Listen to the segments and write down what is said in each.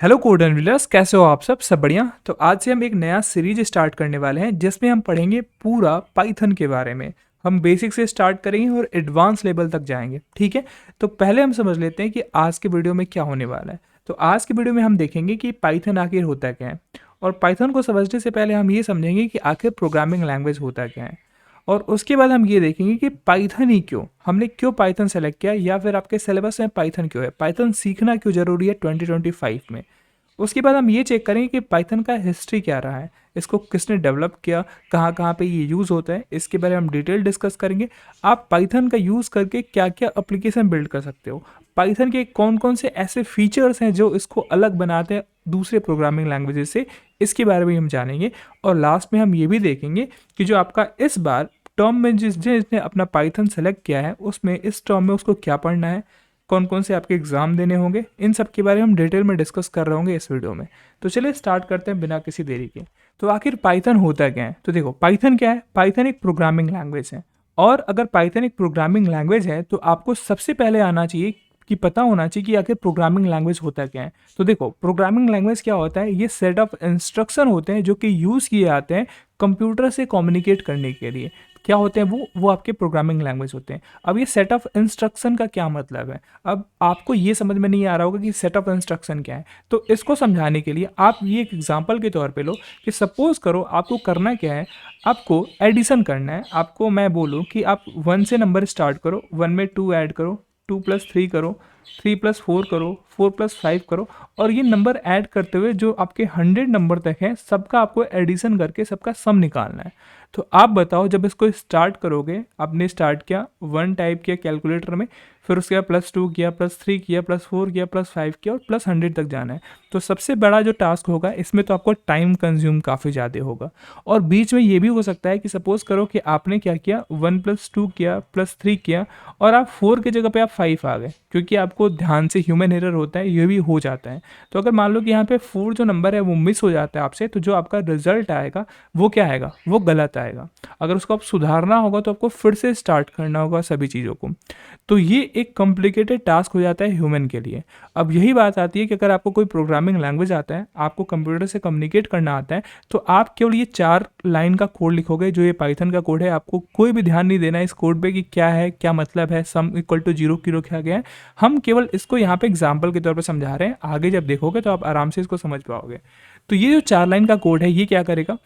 Hello code एनविलर्स, कैसे हो आप सब बढ़िया। तो आज से हम एक नया सीरीज स्टार्ट करने वाले हैं जिसमें हम पढ़ेंगे पूरा पाइथन के बारे में। हम बेसिक से स्टार्ट करेंगे और एडवांस लेवल तक जाएंगे, ठीक है। तो पहले हम समझ लेते हैं कि आज के वीडियो में क्या होने वाला है। तो आज के वीडियो में हम देखेंगे कि पाइथन आखिर होता क्या है, और पाइथन को समझने से पहले हम ये समझेंगे कि आखिर प्रोग्रामिंग लैंग्वेज होता क्या है। और उसके बाद हम ये देखेंगे कि पाइथन ही क्यों, हमने क्यों पाइथन सेलेक्ट किया, या फिर आपके सिलेबस में पाइथन क्यों है, पाइथन सीखना क्यों ज़रूरी है 2025 में। उसके बाद हम ये चेक करेंगे कि पाइथन का हिस्ट्री क्या रहा है, इसको किसने डेवलप किया, कहाँ कहाँ पे ये यूज़ होता है, इसके बारे में हम डिटेल डिस्कस करेंगे। आप पाइथन का यूज़ करके क्या क्या एप्लीकेशन बिल्ड कर सकते हो, पाइथन के कौन कौन से ऐसे फीचर्स हैं जो इसको अलग बनाते हैं दूसरे प्रोग्रामिंग लैंग्वेजेस से, इसके बारे में हम जानेंगे। और लास्ट में हम ये भी देखेंगे कि जो आपका इस बार टर्म में जिसने अपना पाइथन सेलेक्ट किया है, उसमें इस टर्म में उसको क्या पढ़ना है, कौन कौन से आपके एग्जाम देने होंगे, इन सब के बारे में हम डिटेल में डिस्कस कर रहे होंगे इस वीडियो में। तो चलिए स्टार्ट करते हैं बिना किसी देरी के। तो आखिर पाइथन होता क्या है, तो देखो पाइथन क्या है। पाइथन एक प्रोग्रामिंग लैंग्वेज है, और अगर पाइथन एक प्रोग्रामिंग लैंग्वेज है तो आपको सबसे पहले आना चाहिए कि पता होना चाहिए कि आखिर प्रोग्रामिंग लैंग्वेज होता क्या है। तो देखो प्रोग्रामिंग लैंग्वेज क्या होता है, ये सेट ऑफ इंस्ट्रक्शन होते हैं जो कि यूज़ किए जाते हैं कंप्यूटर से कम्युनिकेट करने के लिए। क्या होते हैं वो आपके प्रोग्रामिंग लैंग्वेज होते हैं। अब ये सेट ऑफ इंस्ट्रक्शन का क्या मतलब है, अब आपको ये समझ में नहीं आ रहा होगा कि सेट ऑफ इंस्ट्रक्शन क्या है। तो इसको समझाने के लिए आप ये एक एग्जांपल के तौर पे लो कि सपोज करो आपको करना क्या है, आपको एडिशन करना है। आपको मैं बोलूँ कि आप 1 से नंबर स्टार्ट करो, 1 में 2 ऐड करो, 2+3 करो, 3+4 करो, 4+5 करो, और ये नंबर ऐड करते हुए जो आपके 100 नंबर तक है सबका आपको एडिशन करके सबका सम निकालना है। तो आप बताओ, जब इसको स्टार्ट करोगे, आपने स्टार्ट किया 1 टाइप किया कैलकुलेटर में, फिर उसके बाद +2 किया, +3 किया, +4 किया, +5 किया, और +100 तक जाना है। तो सबसे बड़ा जो टास्क होगा इसमें तो आपको टाइम कंज्यूम काफ़ी ज़्यादा होगा। और बीच में ये भी हो सकता है कि सपोज करो कि आपने क्या किया, 1+2 किया, +3 किया, और आप 4 की जगह पे आप 5 आ गए, क्योंकि आपको ध्यान से ह्यूमन एरर होता है, ये भी हो जाता है। तो अगर मान लो कि यहाँ पे 4 जो नंबर है वो मिस हो जाता है आपसे, तो जो आपका रिजल्ट आएगा वो क्या आएगा, वो गलत आएगा। अगर उसको आप सुधारना होगा तो आपको फिर से स्टार्ट करना होगा सभी चीज़ों को। तो ये एक कॉम्प्लिकेटेड टास्क हो जाता है ह्यूमन के लिए। अब यही बात आती है कि अगर आपको कोई प्रोग्रामिंग लैंग्वेज आता है, आपको कंप्यूटर से कम्युनिकेट करना आता है, तो आप केवल ये 4 लाइन का कोड लिखोगे, जो ये पाइथन का कोड है। आपको कोई भी ध्यान नहीं देना है इस कोड पे कि क्या है, क्या मतलब है, सम इक्वल टू 0 क्यों रखा गया है। हम केवल इसको यहाँ पे एग्जाम्पल के तौर पर समझा रहे हैं, आगे जब देखोगे तो आप आराम से इसको समझ पाओगे। तो ये जो 4 लाइन का कोड है, ये क्या करेगा,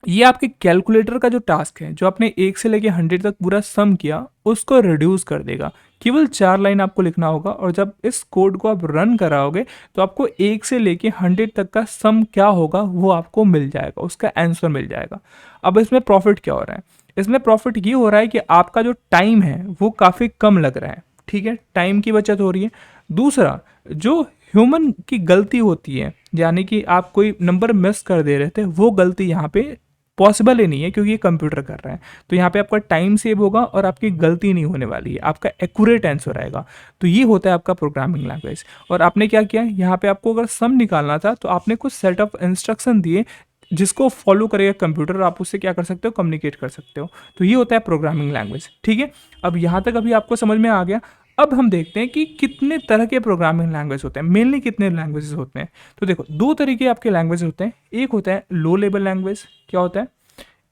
ये आपके कैलकुलेटर का जो टास्क है, जो आपने 1 से लेके 100 तक पूरा सम किया, उसको रिड्यूस कर देगा। केवल 4 लाइन आपको लिखना होगा, और जब इस कोड को आप रन कराओगे तो आपको 1 से लेके 100 तक का सम क्या होगा वो आपको मिल जाएगा, उसका आंसर मिल जाएगा। अब इसमें प्रॉफिट क्या हो रहा है, इसमें प्रॉफिट ये हो रहा है कि आपका जो टाइम है वो काफ़ी कम लग रहा है, ठीक है, टाइम की बचत हो रही है। दूसरा, जो ह्यूमन की गलती होती है, यानी कि आप कोई नंबर मिस कर दे रहे थे, वो गलती यहाँ पे पॉसिबल ही नहीं है, क्योंकि ये कंप्यूटर कर रहा है। तो यहाँ पे आपका टाइम सेव होगा और आपकी गलती नहीं होने वाली है, आपका एक्यूरेट आंसर आएगा। तो ये होता है आपका प्रोग्रामिंग लैंग्वेज। और आपने क्या किया, यहाँ पे आपको अगर सम निकालना था तो आपने कुछ सेट ऑफ इंस्ट्रक्शन दिए जिसको फॉलो करेगा कंप्यूटर, आप उससे क्या कर सकते हो, कम्युनिकेट कर सकते हो। तो ये होता है प्रोग्रामिंग लैंग्वेज, ठीक है। अब यहाँ तक अभी आपको समझ में आ गया। अब हम देखते हैं कि कितने तरह के प्रोग्रामिंग लैंग्वेज होते हैं, मेनली कितने लैंग्वेजेस होते हैं। तो देखो 2 तरीके आपके लैंग्वेज होते हैं। एक होता है लो लेवल लैंग्वेज, क्या होता है,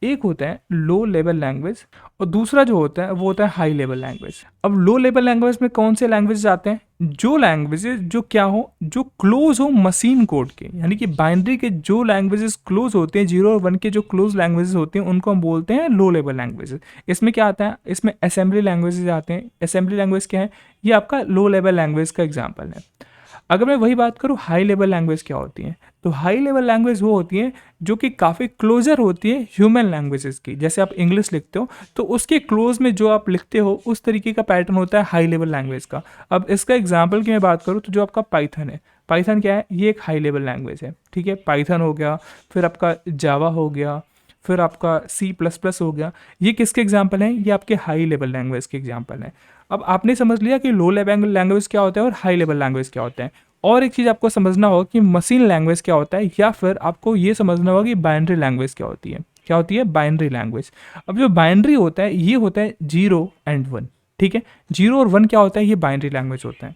एक होता है लो लेवल लैंग्वेज, और दूसरा जो होता है वो होता है हाई लेवल लैंग्वेज। अब लो लेवल लैंग्वेज में कौन से लैंग्वेजेस आते हैं, जो लैंग्वेजेस जो क्या हो, जो क्लोज हो मशीन कोड के, यानी कि बाइनरी के जो लैंग्वेजेस क्लोज होते हैं, 0 और 1 के जो क्लोज लैंग्वेजेस होते हैं, उनको हम बोलते हैं लो लेवल लैंग्वेजेस। इसमें क्या आता है, इसमें असेंबली लैंग्वेजेस आते हैं। असेंबली लैंग्वेज क्या है, ये आपका लो लेवल लैंग्वेज का एग्जाम्पल है। अगर मैं वही बात करूँ हाई लेवल लैंग्वेज क्या होती है, तो हाई लेवल लैंग्वेज वो होती है जो कि काफ़ी क्लोजर होती है ह्यूमन लैंग्वेजेस की। जैसे आप इंग्लिश लिखते हो तो उसके क्लोज में जो आप लिखते हो उस तरीके का पैटर्न होता है हाई लेवल लैंग्वेज का। अब इसका एग्जाम्पल की मैं बात करूँ तो जो आपका पाइथन है, पाइथन क्या है, ये एक हाई लेवल लैंग्वेज है, ठीक है। पाइथन हो गया, फिर आपका जावा हो गया, फिर आपका C++ हो गया, ये किसके एग्जाम्पल हैं, ये आपके हाई लेवल लैंग्वेज के एग्जाम्पल हैं। अब आपने समझ लिया कि लो लेवल लैंग्वेज क्या होता है और हाई लेवल लैंग्वेज क्या होता है। और एक चीज़ आपको समझना होगा कि मशीन लैंग्वेज क्या होता है, या फिर आपको ये समझना होगा कि बाइनरी लैंग्वेज क्या होती है। क्या होती है, बाइनरी लैंग्वेज। अब जो बाइनरी होता है ये होता है 0 और 1, ठीक है। 0 और 1 क्या होता है, ये बाइनरी लैंग्वेज होता है।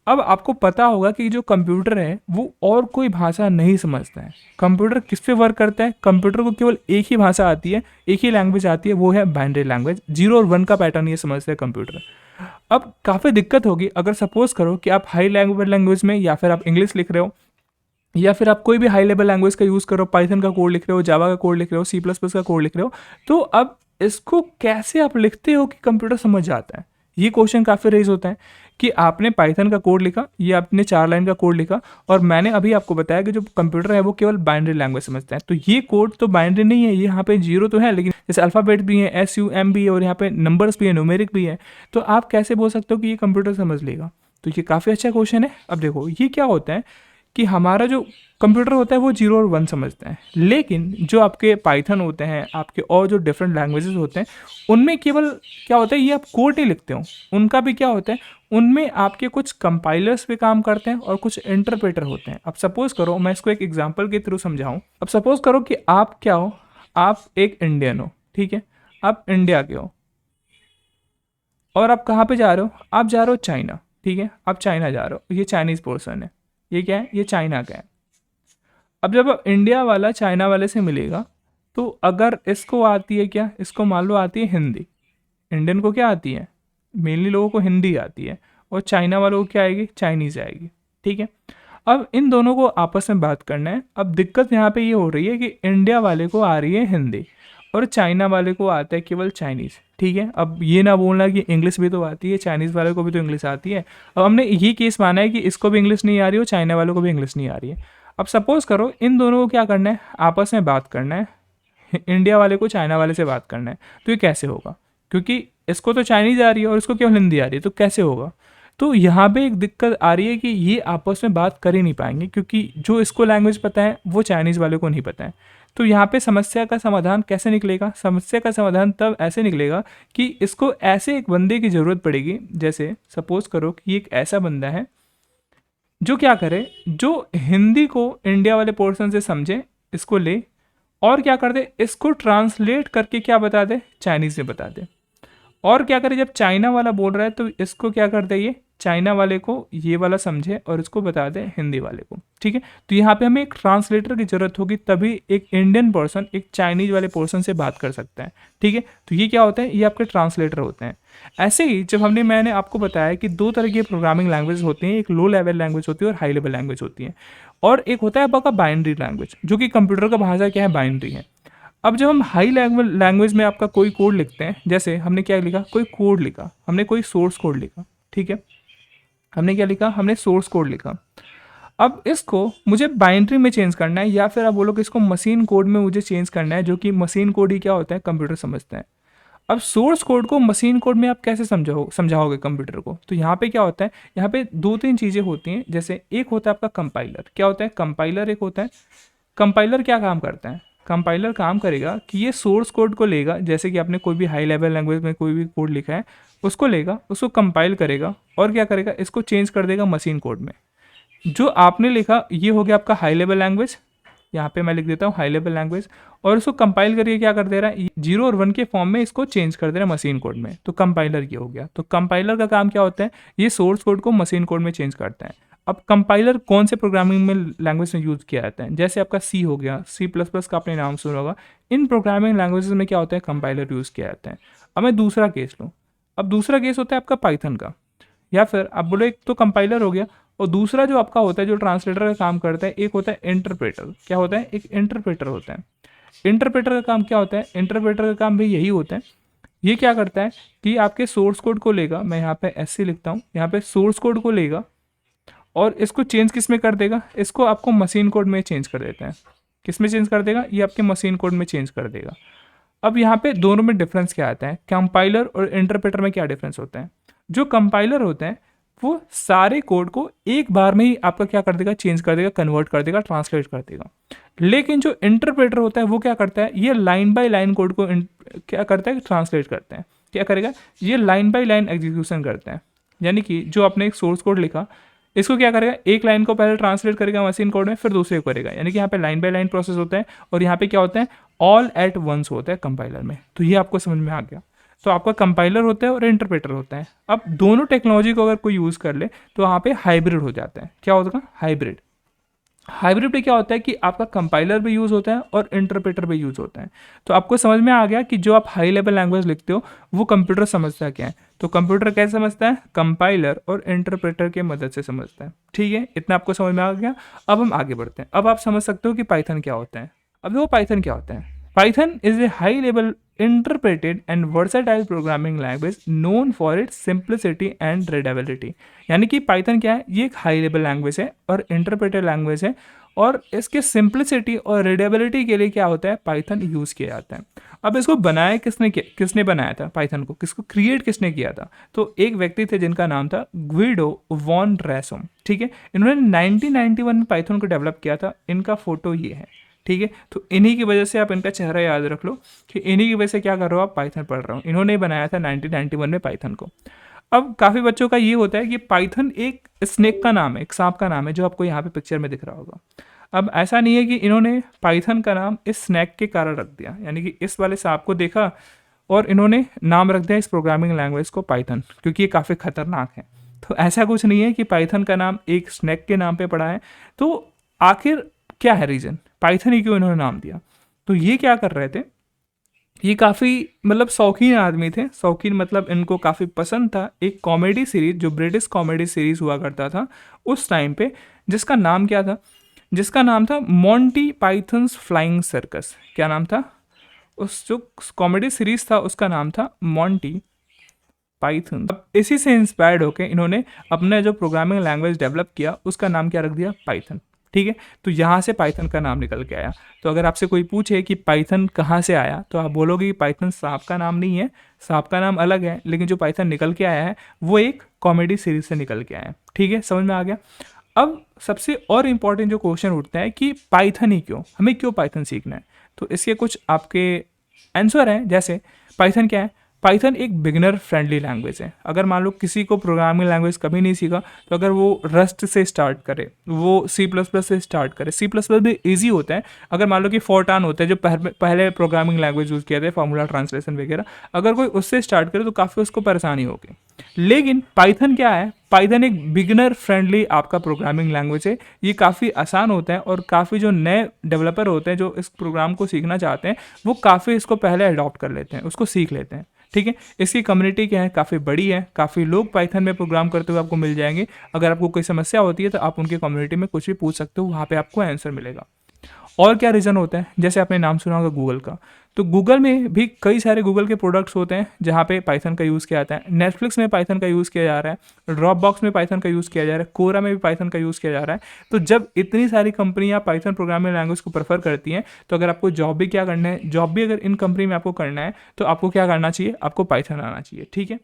अब आपको पता होगा कि जो कंप्यूटर है वो और कोई भाषा नहीं समझता है। कंप्यूटर किस पे वर्क करता है? कंप्यूटर को केवल एक ही भाषा आती है, एक ही लैंग्वेज आती है, वो है बाइनरी लैंग्वेज। 0 और 1 का पैटर्न ये समझता है कंप्यूटर। अब काफ़ी दिक्कत होगी अगर सपोज करो कि आप हाई लैंग्वेज में या फिर आप इंग्लिश लिख रहे हो या फिर आप कोई भी हाई लेवल लैंग्वेज का यूज़ करो, पाइथन का कोड लिख रहे हो, जावा का कोड लिख रहे हो, C++ का कोड लिख रहे हो, तो अब इसको कैसे आप लिखते हो कि कंप्यूटर समझ जाता है? ये क्वेश्चन काफ़ी रेज होता है कि आपने पाइथन का कोड लिखा, ये आपने 4 लाइन का कोड लिखा, और मैंने अभी आपको बताया कि जो कंप्यूटर है वो केवल बाइनरी लैंग्वेज समझता है। तो ये कोड तो बाइनरी नहीं है, ये यहाँ पे 0 तो है, लेकिन जैसे अल्फ़ाबेट भी है, SUM भी है, और यहाँ पे नंबर्स भी है, न्यूमेरिक भी है, तो आप कैसे बोल सकते हो कि ये कंप्यूटर समझ लेगा? तो ये काफ़ी अच्छा क्वेश्चन है। अब देखो ये क्या होता है कि हमारा जो कंप्यूटर होता है वो 0 और 1 समझता है, लेकिन जो आपके पाइथन होते हैं, आपके और जो डिफरेंट लैंग्वेजेस होते हैं, उनमें केवल क्या होता है, ये आप कोड नहीं लिखते हो, उनका भी क्या होता है, उनमें आपके कुछ कंपाइलर्स पे काम करते हैं और कुछ इंटरप्रेटर होते हैं। अब सपोज करो, मैं इसको एक एग्जांपल के थ्रू समझाऊं। अब सपोज करो कि आप क्या हो, आप एक इंडियन हो, ठीक है, आप इंडिया के हो, और आप कहाँ पे जा रहे हो? आप जा रहे हो चाइना, ठीक है, आप चाइना जा रहे हो, ये चाइनीज़ पर्सन है, ये क्या है, ये चाइना का है। अब जब इंडिया वाला चाइना वाले से मिलेगा, तो अगर इसको आती है क्या, इसको मान लो आती है हिंदी, इंडियन को क्या आती है, मेनली लोगों को हिंदी आती है, और चाइना वालों को क्या आएगी, चाइनीज़ आएगी, ठीक है। अब इन दोनों को आपस में बात करना है। अब दिक्कत यहाँ पे ये हो रही है कि इंडिया वाले को आ रही है हिंदी और चाइना वाले को आता है केवल चाइनीज़, ठीक है। अब ये ना बोलना कि इंग्लिश भी तो आती है, चाइनीज़ वाले को भी तो इंग्लिश आती है। अब हमने ये केस माना है कि इसको भी इंग्लिश नहीं आ रही हो, चाइना वालों को भी इंग्लिश नहीं आ रही है। अब सपोज़ करो इन दोनों को क्या करना है, आपस में बात करना है, इंडिया वाले को चाइना वाले से बात करना है। तो ये कैसे होगा, क्योंकि इसको तो चाइनीज़ आ रही है और इसको केवल हिंदी आ रही है, तो कैसे होगा? तो यहाँ पे एक दिक्कत आ रही है कि ये आपस में बात कर ही नहीं पाएंगे, क्योंकि जो इसको लैंग्वेज पता है वो चाइनीज़ वाले को नहीं पता है। तो यहाँ पे समस्या का समाधान कैसे निकलेगा? समस्या का समाधान तब ऐसे निकलेगा कि इसको ऐसे एक बंदे की ज़रूरत पड़ेगी, जैसे सपोज करो कि एक ऐसा बंदा है जो क्या करे, जो हिंदी को इंडिया वाले पोर्शन से समझे, इसको ले और क्या कर दे, इसको ट्रांसलेट करके क्या बता दे, चाइनीज़ में बता दे। और क्या करे, जब चाइना वाला बोल रहा है तो इसको क्या कर दे, ये चाइना वाले को ये वाला समझे और इसको बता दे हिंदी वाले को, ठीक है। तो यहाँ पे हमें एक ट्रांसलेटर की ज़रूरत होगी, तभी एक इंडियन पर्सन एक चाइनीज वाले पर्सन से बात कर सकता है, ठीक है। तो ये क्या होता है, ये आपके ट्रांसलेटर होते हैं। ऐसे ही जब मैंने आपको बताया कि 2 तरह की प्रोग्रामिंग लैंग्वेज होती हैं, एक लो लेवल लैंग्वेज होती है और हाई लेवल लैंग्वेज होती है, और एक होता है आपका बाइनरी लैंग्वेज, जो कि कंप्यूटर का भाषा क्या है, बाइनरी है। अब जब हम हाई लैंग्वेज में आपका कोई कोड लिखते हैं, जैसे हमने क्या लिखा, कोई कोड लिखा, हमने कोई सोर्स कोड लिखा, ठीक है, हमने क्या लिखा, हमने सोर्स कोड लिखा। अब इसको मुझे बाइनरी में चेंज करना है, या फिर आप बोलो कि इसको मशीन कोड में मुझे चेंज करना है, जो कि मशीन कोड ही क्या होता है, कंप्यूटर समझता है। अब सोर्स कोड को मशीन कोड में आप कैसे समझाओगे कंप्यूटर को? तो यहाँ पे क्या होता है, यहाँ पे 2-3 चीज़ें होती हैं। जैसे एक होता है आपका कंपाइलर, क्या होता है कंपाइलर, एक होता है कंपाइलर, क्या काम करता है, कंपाइलर काम करेगा कि ये सोर्स कोड को लेगा, जैसे कि आपने कोई भी हाई लेवल लैंग्वेज में कोई भी कोड लिखा है, उसको लेगा, उसको कंपाइल करेगा और क्या करेगा, इसको चेंज कर देगा मशीन कोड में। जो आपने लिखा ये हो गया आपका हाई लेवल लैंग्वेज, यहाँ पे मैं लिख देता हूँ हाई लेवल लैंग्वेज, और इसको कंपाइल करके क्या कर दे रहा है, 0 और 1 के फॉर्म में इसको चेंज कर दे रहा है मशीन कोड में। तो कंपाइलर ये हो गया। तो कंपाइलर का काम क्या होता है, ये सोर्स कोड को मशीन कोड में चेंज करता है। अब कंपाइलर कौन से प्रोग्रामिंग में लैंग्वेज में यूज़ किया जाता है, जैसे आपका सी हो गया, C++ का आपने नाम सुना होगा, इन प्रोग्रामिंग लैंग्वेजेस में क्या होता है, कंपाइलर यूज़ किया जाता है। अब मैं दूसरा केस लूँ, अब दूसरा केस होता है आपका पाइथन का, या फिर आप बोलो एक तो कंपाइलर हो गया, और दूसरा जो आपका होता है जो ट्रांसलेटर का काम करता है, एक होता है इंटरप्रेटर। क्या होता है, एक इंटरप्रेटर होता है। इंटरप्रेटर का काम क्या होता है, इंटरप्रेटर का काम भी यही होता है। ये क्या करता है कि आपके सोर्स कोड को लेगा, मैं यहाँ पे SC लिखता हूँ, यहाँ पे सोर्स कोड को लेगा और इसको चेंज किस में कर देगा, इसको आपको मशीन कोड में चेंज कर देता है। किस में चेंज कर देगा, ये आपके मशीन कोड में चेंज कर देगा। अब यहाँ पे दोनों में डिफरेंस क्या आता है, कंपाइलर और इंटरप्रेटर में क्या डिफरेंस होता है। जो कंपाइलर होता है वो सारे कोड को एक बार में ही आपका क्या कर देगा, चेंज कर देगा, कन्वर्ट कर देगा, ट्रांसलेट कर देगा। लेकिन जो इंटरप्रेटर होता है वो क्या करता है, ये लाइन बाय लाइन कोड को क्या करता है, ट्रांसलेट करता है। क्या करेगा, ये लाइन बाय लाइन एग्जीक्यूशन करता है। यानी कि जो आपने एक सोर्स कोड लिखा, इसको क्या करेगा, एक लाइन को पहले ट्रांसलेट करेगा मशीन कोड में, फिर दूसरे को करेगा। यानी कि यहाँ पे लाइन बाय लाइन प्रोसेस होता है, और यहाँ पे क्या होता है, ऑल एट वंस होता है कंपाइलर में। तो ये आपको समझ में आ गया। तो आपका कंपाइलर होता है और इंटरप्रेटर होता है। अब दोनों टेक्नोलॉजी को अगर कोई यूज़ कर ले तो वहाँ पे हाइब्रिड हो जाता है। क्या होगा? हाइब्रिड। हाइब्रिड में क्या होता है कि आपका कंपाइलर भी यूज़ होता है और इंटरप्रेटर भी यूज़ होता है। तो आपको समझ में आ गया कि जो आप हाई लेवल लैंग्वेज लिखते हो वो कंप्यूटर समझता है क्या है। तो कंप्यूटर कैसे समझता है? कंपाइलर और इंटरप्रेटर की मदद से समझता है। ठीक है, इतना आपको समझ में आ गया। अब हम आगे बढ़ते हैं। अब आप समझ सकते हो कि पाइथन क्या होता है। अब देखो पाइथन क्या होता है। Python is a high level interpreted and versatile programming language known for its simplicity and readability. यानी कि पाइथन क्या है? ये एक हाई लेवल लैंग्वेज है और इंटरप्रेटेड लैंग्वेज है, और इसके सिंप्लिसिटी और रीडेबिलिटी के लिए क्या होता है? पाइथन यूज़ किया जाता है। अब इसको बनाया किसने बनाया था पाइथन को? किसको क्रिएट किसने किया था? तो एक व्यक्ति थे जिनका नाम था ग्विडो वॉन ड्रेसोम। ठीक है, इन्होंने 1991 में पाइथन को डेवलप किया था। इनका फोटो ये है। ठीक है, तो इन्हीं की वजह से आप इनका चेहरा याद रख लो कि इन्हीं की वजह से क्या कर रहे हो आप? पाइथन पढ़ रहे हो। इन्होंने बनाया था 1991 में पाइथन को। अब काफ़ी बच्चों का ये होता है कि पाइथन एक स्नेक का नाम है, एक सांप का नाम है, जो आपको यहाँ पे पिक्चर में दिख रहा होगा। अब ऐसा नहीं है कि इन्होंने पाइथन का नाम इस स्नैक के कारण रख दिया, यानी कि इस वाले सांप को देखा और इन्होंने नाम रख दिया इस प्रोग्रामिंग लैंग्वेज को पाइथन, क्योंकि ये काफ़ी खतरनाक है। तो ऐसा कुछ नहीं है कि पाइथन का नाम एक स्नैक के नाम पे पड़ा है। तो आखिर क्या है रीज़न? पाइथन ही क्यों इन्होंने नाम दिया? तो ये क्या कर रहे थे, ये काफ़ी मतलब शौकीन आदमी थे। शौकीन मतलब इनको काफ़ी पसंद था एक कॉमेडी सीरीज, जो ब्रिटिश कॉमेडी सीरीज हुआ करता था उस टाइम पे, जिसका नाम क्या था? जिसका नाम था मॉन्टी पाइथन्स फ्लाइंग सर्कस। क्या नाम था? उस जो कॉमेडी सीरीज था उसका नाम था मॉन्टी पाइथन। अब इसी से इंस्पायर्ड होकर इन्होंने अपने जो प्रोग्रामिंग लैंग्वेज डेवलप किया उसका नाम क्या रख दिया? पाइथन। ठीक है, तो यहाँ से पाइथन का नाम निकल के आया। तो अगर आपसे कोई पूछे कि पाइथन कहाँ से आया, तो आप बोलोगे कि पाइथन सांप का नाम नहीं है, सांप का नाम अलग है, लेकिन जो पाइथन निकल के आया है वो एक कॉमेडी सीरीज से निकल के आया है। ठीक है, समझ में आ गया। अब सबसे और इम्पॉर्टेंट जो क्वेश्चन उठता है कि पाइथन ही क्यों, हमें क्यों पाइथन सीखना है? तो इसके कुछ आपके आंसर हैं। जैसे पाइथन क्या है? पाइथन एक बिगिनर फ्रेंडली लैंग्वेज है। अगर मान लो किसी को प्रोग्रामिंग लैंग्वेज कभी नहीं सीखा, तो अगर वो रस्ट से स्टार्ट करे, वो सी प्लस प्लस से स्टार्ट करे, सी प्लस प्लस भी ईजी होता है। अगर मान लो कि फोर्टान होता है जो पहले प्रोग्रामिंग लैंग्वेज यूज़ किया था, फार्मूला ट्रांसलेशन वगैरह, अगर कोई उससे स्टार्ट करे तो काफ़ी उसको परेशानी होगी। लेकिन पाइथन क्या है? पाइथन एक बिगिनर फ्रेंडली आपका प्रोग्रामिंग लैंग्वेज है। ये काफ़ी आसान होता है और काफ़ी जो नए डेवलपर होते हैं जो इस प्रोग्राम को सीखना चाहते हैं, वो काफ़ी इसको पहले अडॉप्ट कर लेते हैं, उसको सीख लेते हैं। ठीक है, इसकी कम्युनिटी क्या है? काफ़ी बड़ी है, काफ़ी लोग पाइथन में प्रोग्राम करते हुए आपको मिल जाएंगे। अगर आपको कोई समस्या होती है तो आप उनकी कम्युनिटी में कुछ भी पूछ सकते हो, वहाँ पे आपको आंसर मिलेगा। और क्या रीज़न होता है? जैसे आपने नाम सुना होगा गूगल का, तो गूगल में भी कई सारे गूगल के प्रोडक्ट्स होते हैं जहाँ पे पाइथन का यूज़ किया जाता है। नेटफ्लिक्स में पाइथन का यूज़ किया जा रहा है, ड्रॉप बॉक्स में पाइथन का यूज़ किया जा रहा है, कोरा में भी पाइथन का यूज़ किया जा रहा है। तो जब इतनी सारी कंपनियाँ पाइथन प्रोग्रामिंग लैंग्वेज को प्रेफर करती हैं, तो अगर आपको जॉब भी क्या करना है, जॉब भी अगर इन कंपनी में आपको करना है, तो आपको क्या करना चाहिए? आपको पाइथन आना चाहिए। ठीक है,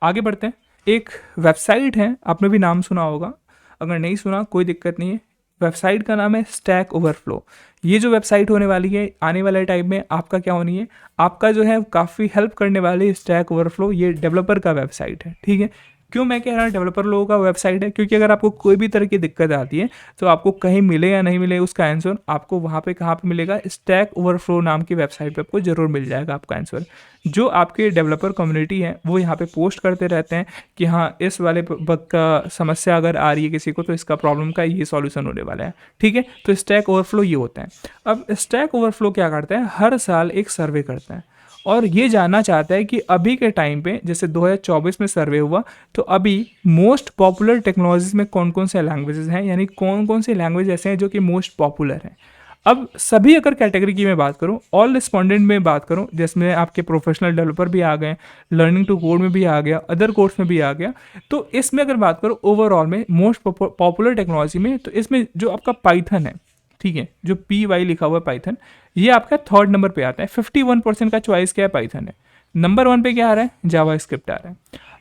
आगे बढ़ते हैं। एक वेबसाइट है, आपने भी नाम सुना होगा, अगर नहीं सुना कोई दिक्कत नहीं है। वेबसाइट का नाम है स्टैक ओवरफ्लो। ये जो वेबसाइट होने वाली है आने वाले टाइम में, आपका क्या होनी है? आपका जो है काफ़ी हेल्प करने वाली स्टैक ओवरफ्लो, ये डेवलपर का वेबसाइट है। ठीक है, क्यों मैं कह रहा हूँ डेवलपर लोगों का वेबसाइट है? क्योंकि अगर आपको कोई भी तरह की दिक्कत आती है तो आपको कहीं मिले या नहीं मिले उसका आंसर आपको वहाँ पे कहाँ पे मिलेगा? स्टैक ओवरफ्लो नाम की वेबसाइट पे आपको ज़रूर मिल जाएगा आपका आंसर। जो आपके डेवलपर कम्युनिटी है वो यहाँ पे पोस्ट करते रहते हैं कि हाँ इस वाले बग का समस्या अगर आ रही है किसी को तो इसका प्रॉब्लम का ये सॉल्यूशन होने वाला है। ठीक है, तो स्टैक ओवरफ्लो ये होता है। अब स्टैक ओवरफ्लो क्या करता है? हर साल एक सर्वे करता है और ये जानना चाहता है कि अभी के टाइम पे, जैसे 2024 में सर्वे हुआ, तो अभी मोस्ट पॉपुलर टेक्नोलॉजीज में कौन कौन से लैंग्वेजेस हैं, यानी कौन कौन से लैंग्वेज ऐसे हैं जो कि मोस्ट पॉपुलर हैं। अब सभी अगर कैटेगरी की मैं बात करूं, ऑल रिस्पॉन्डेंट में बात करूं, जिसमें आपके प्रोफेशनल डेवलपर भी आ गए, लर्निंग टू कोड में भी आ गया, अदर कोर्स में भी आ गया, तो इसमें अगर बात करूं ओवरऑल में मोस्ट पॉपुलर टेक्नोलॉजी में, तो इसमें जो आपका पाइथन है, ठीक है, जो PY लिखा हुआ है पाइथन, ये आपका थर्ड नंबर पे आता है। 51% का चॉइस क्या है? पाइथन है। नंबर 1 पे क्या आ रहा है? जावा स्क्रिप्ट आ रहा है।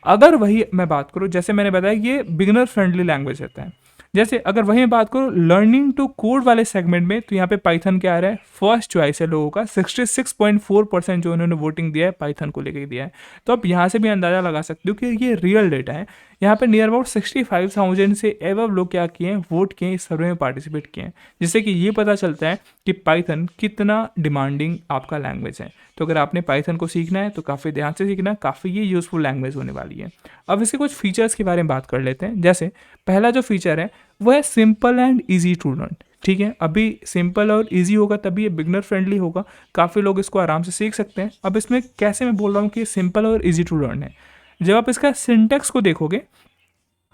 अगर वही मैं बात करूँ, जैसे मैंने बताया ये बिगिनर फ्रेंडली लैंग्वेज रहता है, जैसे अगर वही बात करूँ लर्निंग टू कोड वाले सेगमेंट में, तो यहाँ पे पाइथन क्या आ रहा है? फर्स्ट चॉइस है लोगों का। 66.4% जो उन्होंने वोटिंग दिया है पाइथन को लेकर दिया है। तो आप यहाँ से भी अंदाज़ा लगा सकते हो कि ये रियल डेटा है, यहाँ पे नियर अबाउट 65,000 से एबव लोग क्या किए हैं, वोट किए हैं, इस सर्वे में पार्टिसिपेट किए हैं, जिससे कि ये पता चलता है कि पाइथन कितना डिमांडिंग आपका लैंग्वेज है। तो अगर आपने पाइथन को सीखना है तो काफ़ी ध्यान से सीखना, काफ़ी ये यूज़फुल लैंग्वेज होने वाली है। अब इसके कुछ फीचर्स के बारे में बात कर लेते हैं। जैसे पहला जो फीचर है वो है simple and easy to learn. ठीक है, अभी सिंपल और इजी होगा तभी ये बिगनर फ्रेंडली होगा, काफ़ी लोग इसको आराम से सीख सकते हैं। अब इसमें कैसे मैं बोल रहा हूँ कि सिंपल और इजी टू लर्न है, जब आप इसका सिंटेक्स को देखोगे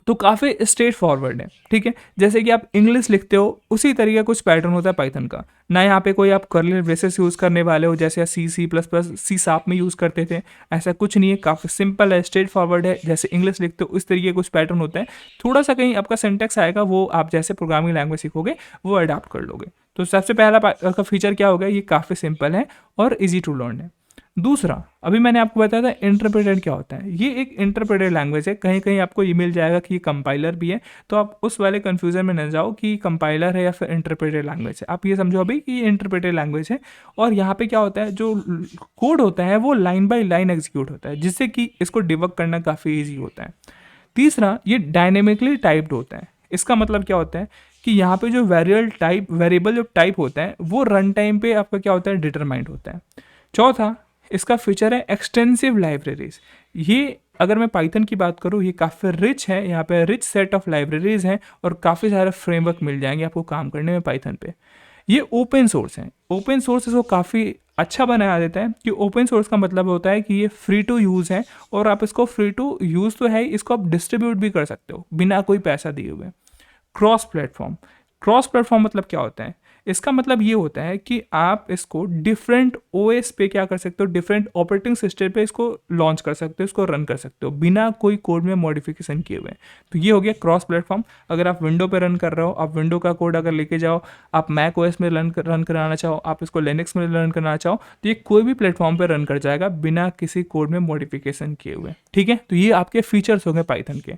तो काफ़ी स्ट्रेट फॉरवर्ड है। ठीक है, जैसे कि आप इंग्लिश लिखते हो उसी तरीके का कुछ पैटर्न होता है पाइथन का, ना यहाँ पे कोई आप कर्ली ब्रेसेस यूज़ करने वाले हो जैसे C++, सी शार्प में यूज़ करते थे, ऐसा कुछ नहीं है, काफ़ी सिंपल है, स्ट्रेट फॉरवर्ड है। जैसे इंग्लिश लिखते हो उस तरीके का कुछ पैटर्न होता है, थोड़ा सा कहीं आपका सिंटेक्स आएगा, वो आप जैसे प्रोग्रामिंग लैंग्वेज सीखोगे वो अडाप्ट कर लोगे। तो सबसे पहला का फीचर क्या होगा, ये काफ़ी सिंपल है और ईजी टू लर्न है। दूसरा, अभी मैंने आपको बताया था इंटरप्रेटेड क्या होता है, ये एक इंटरप्रेटेड लैंग्वेज है। कहीं कहीं आपको ये मिल जाएगा कि ये कंपाइलर भी है, तो आप उस वाले कन्फ्यूजन में न जाओ कि कंपाइलर है या फिर इंटरप्रेटेड लैंग्वेज है। आप ये समझो अभी कि ये इंटरप्रेटेड लैंग्वेज है, और यहाँ पे क्या होता है, जो कोड होता है वो लाइन बाय लाइन एग्जीक्यूट होता है, जिससे कि इसको डिबग करना काफ़ी ईजी होता है। तीसरा, ये डायनेमिकली टाइप्ड होता है। इसका मतलब क्या होता है कि यहाँ पे जो वेरिएबल जो टाइप होता है वो रन टाइम पे आपका क्या होता है, डिटरमाइंड होता है। चौथा, इसका फीचर है एक्सटेंसिव लाइब्रेरीज। ये अगर मैं पाइथन की बात करूँ, ये काफ़ी रिच है, यहाँ पे रिच सेट ऑफ लाइब्रेरीज हैं और काफ़ी सारे फ्रेमवर्क मिल जाएंगे आपको काम करने में पाइथन पे। ये ओपन सोर्स है, ओपन सोर्स इसको काफ़ी अच्छा बनाया देता है कि ओपन सोर्स का मतलब होता है कि ये फ्री टू यूज़ है, और आप इसको फ्री टू यूज़ तो है, इसको आप डिस्ट्रीब्यूट भी कर सकते हो बिना कोई पैसा दिए हुए। क्रॉस प्लेटफॉर्म, क्रॉस प्लेटफॉर्म मतलब क्या होता है, इसका मतलब ये होता है कि आप इसको डिफरेंट ओएस पे क्या कर सकते हो, डिफरेंट ऑपरेटिंग सिस्टम पे इसको लॉन्च कर सकते हो, इसको रन कर सकते हो बिना कोई कोड में मॉडिफिकेशन किए हुए। तो ये हो गया क्रॉस प्लेटफॉर्म। अगर आप विंडो पे रन कर रहे हो, आप विंडो का कोड अगर लेके जाओ, आप मैक ओएस में रन कराना चाहो, आप इसको लिनक्स में रन कराना चाहो, तो ये कोई भी प्लेटफॉर्म पे रन कर जाएगा बिना किसी कोड में मॉडिफिकेशन किए हुए। ठीक है, तो ये आपके फीचर्स हो गए पाइथन के।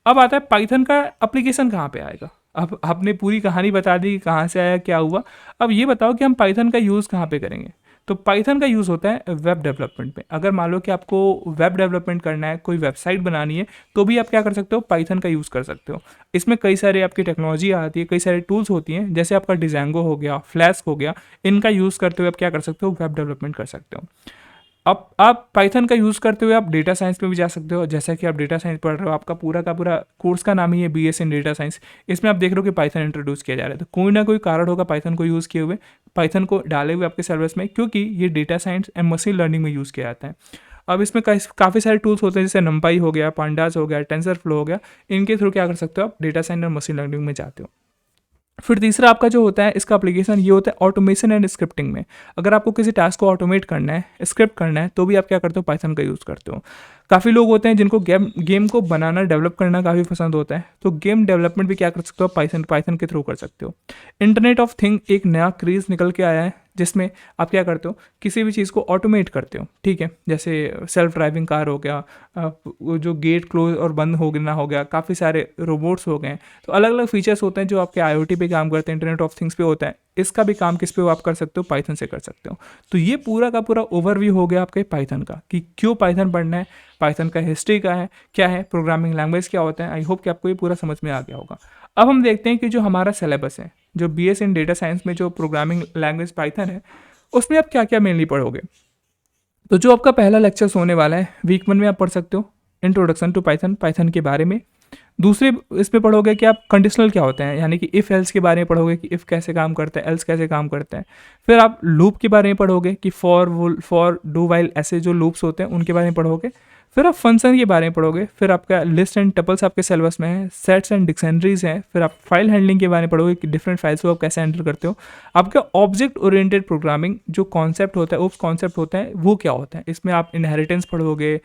अब आता है पाइथन का एप्लीकेशन कहाँ पे आएगा। अब आपने पूरी कहानी बता दी कि कहाँ से आया, क्या हुआ। अब ये बताओ कि हम पाइथन का यूज़ कहाँ पे करेंगे। तो पाइथन का यूज़ होता है वेब डेवलपमेंट में। अगर मान लो कि आपको वेब डेवलपमेंट करना है, कोई वेबसाइट बनानी है, तो भी आप क्या कर सकते हो, पाइथन का यूज़ कर सकते हो। इसमें कई सारे आपकी टेक्नोलॉजी आती है, कई सारे टूल्स होती हैं, जैसे आपका डिजांगो हो गया, फ्लैस्क हो गया, इनका यूज़ करते हुए आप क्या कर सकते हो, वेब डेवलपमेंट कर सकते हो। अब आप पाइथन का यूज़ करते हुए आप डेटा साइंस में भी जा सकते हो। जैसा कि आप डेटा साइंस पढ़ रहे हो, आपका पूरा का पूरा कोर्स का नाम ही है BS इन डेटा साइंस। इसमें आप देख रहे हो कि पाइथन इंट्रोड्यूस किया जा रहा है, तो कोई ना कोई कारण होगा पाइथन को यूज़ किए हुए, पाइथन को डाले हुए आपके सर्विस में, क्योंकि ये data science and machine learning में यूज़ किया जाता है। अब इसमें काफ़ी सारे टूल्स होते हैं, जैसे नंपाई हो गया, पांडास हो गया, टेंसरफ्लो हो गया, इनके थ्रू क्या कर सकते हो, आप डेटा साइंस और मशीन लर्निंग में जाते हो। फिर तीसरा आपका जो होता है इसका एप्लीकेशन, ये होता है ऑटोमेशन एंड स्क्रिप्टिंग में। अगर आपको किसी टास्क को ऑटोमेट करना है, स्क्रिप्ट करना है, तो भी आप क्या करते हो, पाइथन का यूज़ करते हो। काफ़ी लोग होते हैं जिनको गेम को बनाना, डेवलप करना काफ़ी पसंद होता है, तो गेम डेवलपमेंट भी क्या कर सकते हो, पाइथन के थ्रू कर सकते हो। इंटरनेट ऑफ थिंग एक नया क्रेज़ निकल के आया है, जिसमें आप क्या करते हो, किसी भी चीज़ को ऑटोमेट करते हो। ठीक है, जैसे सेल्फ ड्राइविंग कार हो गया, वो जो गेट क्लोज और बंद हो गया, काफ़ी सारे रोबोट्स हो गए। तो अलग अलग फीचर्स होते हैं जो आपके IoT पे काम करते हैं, इंटरनेट ऑफ थिंग्स पे होता है। इसका भी काम किस पे आप कर सकते हो, पाइथन से कर सकते हो। तो ये पूरा का पूरा ओवरव्यू हो गया आपके पाइथन का, कि क्यों पाइथन पढ़ना है, पाइथन का हिस्ट्री का है, क्या है, प्रोग्रामिंग लैंग्वेज क्या होता है। आई होप कि आपको ये पूरा समझ में आ गया होगा। अब हम देखते हैं कि जो हमारा सिलेबस है, जो BS इन डेटा साइंस में जो प्रोग्रामिंग लैंग्वेज पाइथन है, उसमें आप क्या क्या मेनली पढ़ोगे। तो जो आपका पहला लेक्चर होने वाला है, वीक 1 में आप पढ़ सकते हो इंट्रोडक्शन टू पाइथन, पाइथन के बारे में। दूसरे इसमें पढ़ोगे कि आप कंडीशनल क्या होते हैं, यानी कि इफ़ एल्स के बारे में पढ़ोगे कि इफ़ कैसे काम करता है, एल्स कैसे काम करता है। फिर आप लूप के बारे में पढ़ोगे कि फॉर डू वाइल ऐसे जो लूप्स होते हैं उनके बारे में पढ़ोगे। फिर आप फंक्शन के बारे में पढ़ोगे। फिर आपका लिस्ट एंड टपल्स आपके सिलेबस में है, सेट्स एंड डिक्शनरीज हैं। फिर आप फाइल हैंडलिंग के बारे में पढ़ोगे कि डिफरेंट फाइल्स को आप कैसे हैंडल करते हो। आपका ऑब्जेक्ट ओरिएंटेड प्रोग्रामिंग जो कॉन्सेप्ट होता है, उस कॉन्सेप्ट होता है, वो क्या होता है। इसमें आप इनहेरिटेंस पढ़ोगे,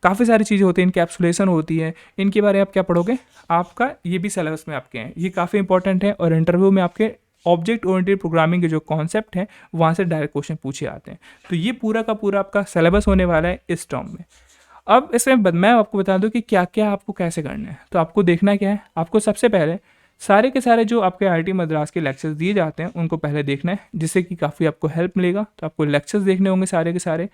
काफ़ी सारी चीज़ें होती हैं, इनकैप्सुलेशन होती है, इनके बारे में आप क्या पढ़ोगे। आपका ये भी सिलेबस में आपके हैं, ये काफ़ी इंपॉर्टेंट है। और इंटरव्यू में आपके ऑब्जेक्ट ओरिएंटेड प्रोग्रामिंग के जो कॉन्सेप्ट हैं वहाँ से डायरेक्ट क्वेश्चन पूछे आते हैं। तो ये पूरा का पूरा आपका सिलेबस होने वाला है इस टर्म में। अब इसमें मैं आपको बता दूं कि क्या क्या आपको कैसे करना है। तो आपको देखना क्या है, आपको सबसे पहले सारे के सारे जो आपके IIT मद्रास के लेक्चर्स दिए जाते हैं उनको पहले देखना है, जिससे कि काफ़ी आपको हेल्प मिलेगा। तो आपको लेक्चर्स देखने होंगे सारे के सारे।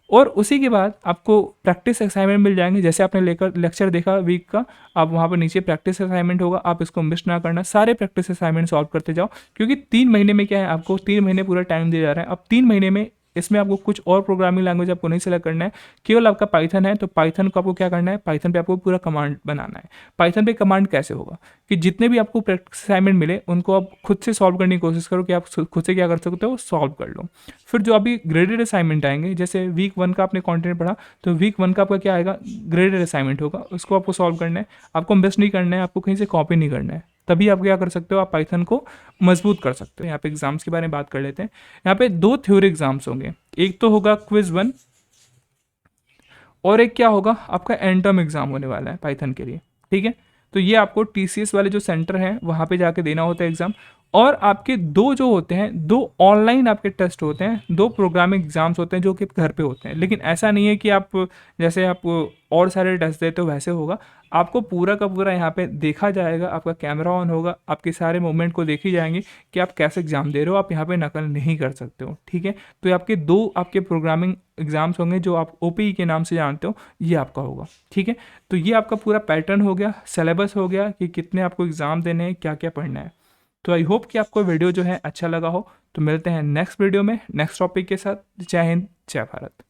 और उसी के बाद आपको प्रैक्टिस असाइनमेंट मिल जाएंगे। जैसे आपने लेकर लेक्चर देखा वीक का, आप वहाँ पर नीचे प्रैक्टिस असाइनमेंट होगा, आप इसको मिस ना करना, सारे प्रैक्टिस असाइनमेंट सॉल्व करते जाओ। क्योंकि 3 महीने में क्या है, आपको 3 महीने पूरा टाइम दिया जा रहा है। अब 3 महीने में इसमें आपको कुछ और प्रोग्रामिंग लैंग्वेज आपको नहीं सेलेक्ट करना है, केवल आपका पाइथन है। तो पाइथन को आपको क्या करना है, पाइथन पे आपको पूरा कमांड बनाना है। पाइथन पे कमांड कैसे होगा कि जितने भी आपको प्रैक्टिस असाइनमेंट मिले उनको आप खुद से सॉल्व करने की कोशिश करो, कि आप खुद से क्या कर सकते हो, सॉल्व कर लो। फिर जो अभी ग्रेडेड असाइनमेंट आएंगे, जैसे वीक 1 का आपने कंटेंट पढ़ा, तो वीक 1 का आपका क्या आएगा, ग्रेडेड असाइनमेंट होगा, उसको आपको सॉल्व करना है। आपको मिस नहीं करना है, आपको कहीं से कॉपी नहीं करना है, तभी आप क्या कर सकते हो, आप पाइथन को मजबूत कर सकते हो। यहाँ पे एग्जाम्स के बारे में बात कर लेते हैं। यहाँ पे 2 थ्योरी एग्जाम्स होंगे, एक तो होगा क्विज 1 और एक क्या होगा, आपका एंड टर्म एग्जाम होने वाला है पाइथन के लिए। ठीक है, तो ये आपको टीसीएस वाले जो सेंटर हैं वहाँ पे जाके देना होता है एग्जाम। और आपके 2 जो होते हैं, 2 ऑनलाइन आपके टेस्ट होते हैं, 2 प्रोग्रामिंग एग्जाम्स होते हैं जो कि घर पे होते हैं। लेकिन ऐसा नहीं है कि आप जैसे आप और सारे टेस्ट देते हो वैसे होगा। आपको पूरा का पूरा यहाँ पे देखा जाएगा, आपका कैमरा ऑन होगा, आपके सारे मूवमेंट को देखी जाएंगे कि आप कैसे एग्जाम दे रहे हो, आप यहाँ पे नकल नहीं कर सकते हो। ठीक है, तो ये आपके 2 आपके प्रोग्रामिंग एग्जाम्स होंगे जो आप ओपीई के नाम से जानते हो, ये आपका होगा। ठीक है, तो ये आपका पूरा पैटर्न हो गया, सिलेबस हो गया कि कितने आपको एग्जाम देने हैं, क्या क्या पढ़ना है। तो आई होप कि आपको वीडियो जो है अच्छा लगा हो। तो मिलते हैं नेक्स्ट वीडियो में नेक्स्ट टॉपिक के साथ। जय हिंद, जय भारत।